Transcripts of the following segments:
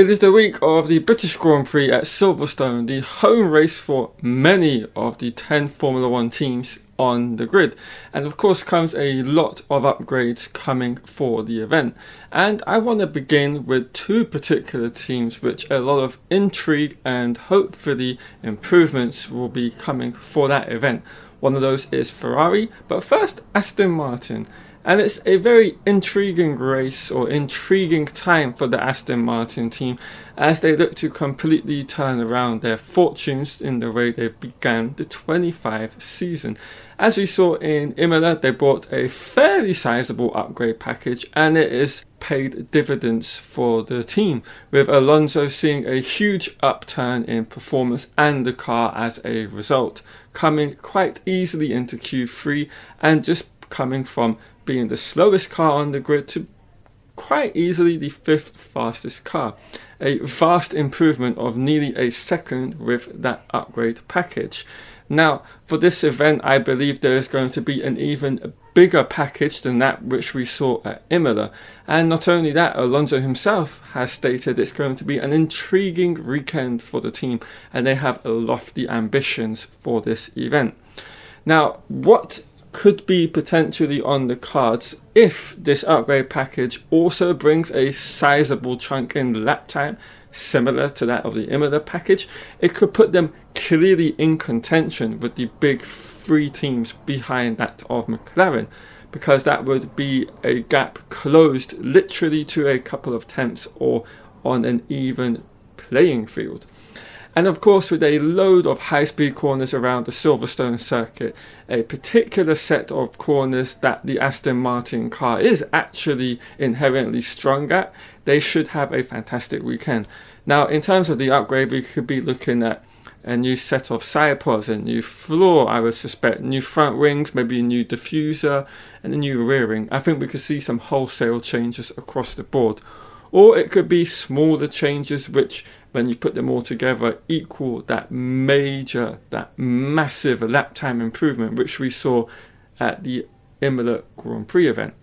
It is the week of the British Grand Prix at Silverstone, the home race for many of the 10 Formula 1 teams on the grid. And of course comes a lot of upgrades coming for the event. And I want to begin with two particular teams which a lot of intrigue and hopefully improvements will be coming for that event. One of those is Ferrari, but first Aston Martin. And it's a very intriguing race or intriguing time for the Aston Martin team as they look to completely turn around their fortunes in the way they began the 25 season. As we saw in Imola, they bought a fairly sizable upgrade package and it is paid dividends for the team, with Alonso seeing a huge upturn in performance and the car as a result, coming quite easily into Q3 and just coming from being the slowest car on the grid to quite easily the 5th fastest car. A vast improvement of nearly a second with that upgrade package. Now, for this event, I believe there is going to be an even bigger package than that which we saw at Imola. And not only that, Alonso himself has stated it's going to be an intriguing weekend for the team and they have lofty ambitions for this event. Now, what could be potentially on the cards if this upgrade package also brings a sizable chunk in lap time similar to that of the Imola package? It could put them clearly in contention with the big three teams behind that of McLaren, because that would be a gap closed literally to a couple of tenths or on an even playing field. And of course, with a load of high-speed corners around the Silverstone circuit, a particular set of corners that the Aston Martin car is actually inherently strong at, they should have a fantastic weekend. Now, in terms of the upgrade, we could be looking at a new set of side pods, a new floor, I would suspect, new front wings, maybe a new diffuser, and a new rear wing. I think we could see some wholesale changes across the board. Or it could be smaller changes which, when you put them all together, equal that massive lap time improvement which we saw at the Imola Grand Prix event.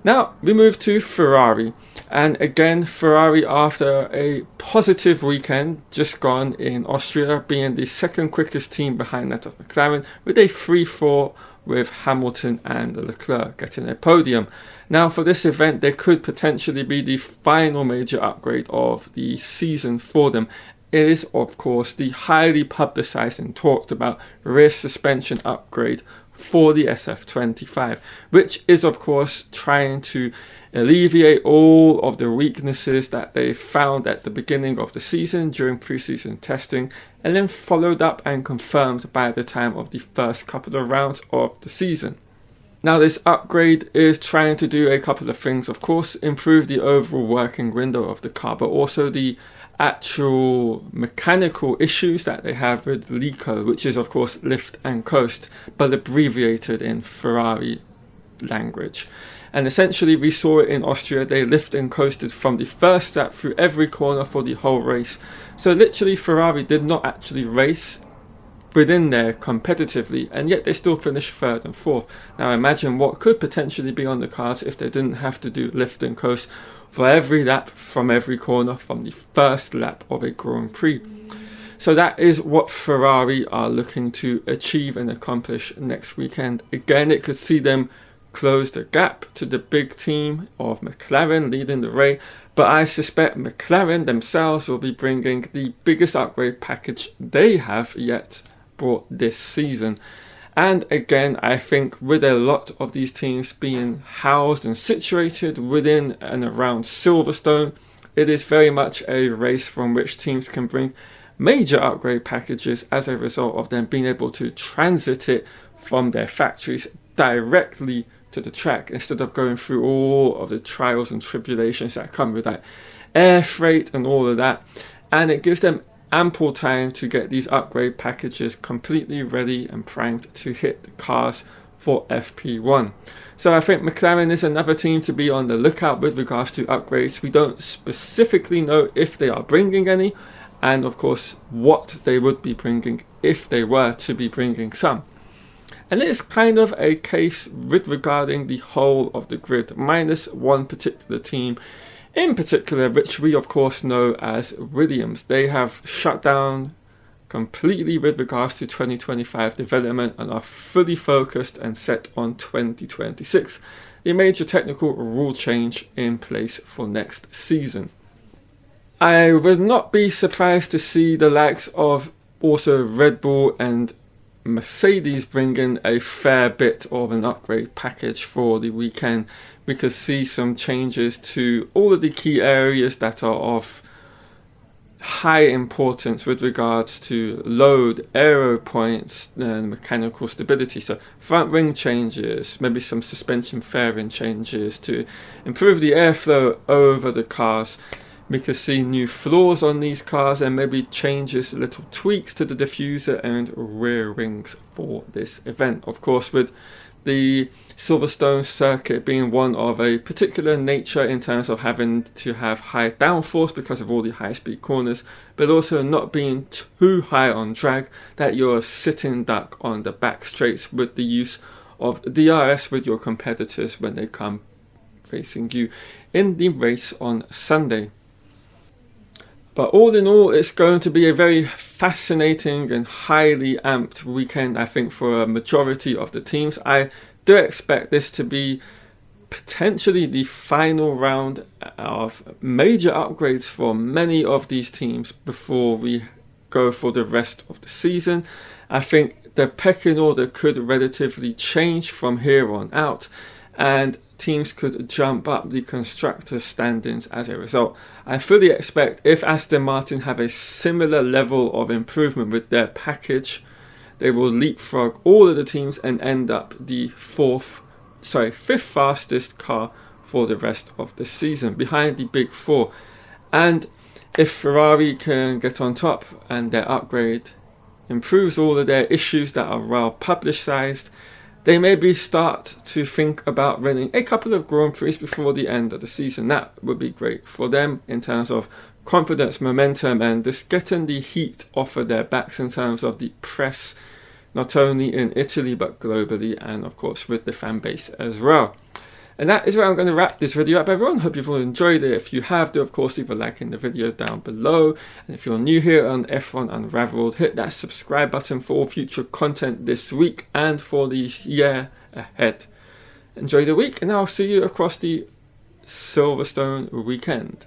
Now we move to Ferrari, and again Ferrari, after a positive weekend just gone in Austria, being the second quickest team behind that of McLaren, with a 3-4 with Hamilton and Leclerc getting a podium. Now for this event, there could potentially be the final major upgrade of the season for them. It is of course the highly publicised and talked about rear suspension upgrade for the SF25, which is of course trying to alleviate all of the weaknesses that they found at the beginning of the season during pre-season testing, and then followed up and confirmed by the time of the first couple of rounds of the season. Now this upgrade is trying to do a couple of things, of course, improve the overall working window of the car, but also the actual mechanical issues that they have with LICO, which is of course lift and coast, but abbreviated in Ferrari language. And essentially we saw it in Austria, they lift and coasted from the first lap through every corner for the whole race. So literally Ferrari did not actually race within there competitively, and yet they still finished 3rd and 4th. Now imagine what could potentially be on the cards if they didn't have to do lift and coast for every lap from every corner from the first lap of a Grand Prix. So that is what Ferrari are looking to achieve and accomplish next weekend. Again, it could see them close the gap to the big team of McLaren leading the race, but I suspect McLaren themselves will be bringing the biggest upgrade package they have yet brought this season. And again, I think with a lot of these teams being housed and situated within and around Silverstone, it is very much a race from which teams can bring major upgrade packages as a result of them being able to transit it from their factories directly to the track instead of going through all of the trials and tribulations that come with that air freight and all of that. And it gives them ample time to get these upgrade packages completely ready and primed to hit the cars for FP1. So I think McLaren is another team to be on the lookout with regards to upgrades. We don't specifically know if they are bringing any, and of course what they would be bringing if they were to be bringing some. And it is kind of a case with regarding the whole of the grid, minus one particular team in particular, which we of course know as Williams. They have shut down completely with regards to 2025 development and are fully focused and set on 2026, a major technical rule change in place for next season. I would not be surprised to see the likes of also Red Bull and Mercedes bring in a fair bit of an upgrade package for the weekend. We could see some changes to all of the key areas that are of high importance with regards to load, aero points, and mechanical stability. So front wing changes, maybe some suspension fairing changes to improve the airflow over the cars. We could see new floors on these cars and maybe changes, little tweaks to the diffuser and rear wings for this event. Of course, with the Silverstone circuit being one of a particular nature in terms of having to have high downforce because of all the high speed corners, but also not being too high on drag that you're sitting duck on the back straights with the use of DRS with your competitors when they come facing you in the race on Sunday. But all in all, it's going to be a very fascinating and highly amped weekend, I think, for a majority of the teams. I do expect this to be potentially the final round of major upgrades for many of these teams before we go for the rest of the season. I think the pecking order could relatively change from here on out, and teams could jump up the constructors' standings as a result. I fully expect if Aston Martin have a similar level of improvement with their package, they will leapfrog all of the teams and end up the fifth fastest car for the rest of the season, behind the big four. And if Ferrari can get on top and their upgrade improves all of their issues that are well publicized, they maybe start to think about running a couple of Grand Prix before the end of the season. That would be great for them in terms of confidence, momentum, and just getting the heat off of their backs in terms of the press, not only in Italy but globally, and of course with the fan base as well. And that is where I'm going to wrap this video up, everyone. Hope you've all enjoyed it. If you have, do of course leave a like in the video down below. And if you're new here on F1 Unraveled, hit that subscribe button for all future content this week and for the year ahead. Enjoy the week, and I'll see you across the Silverstone weekend.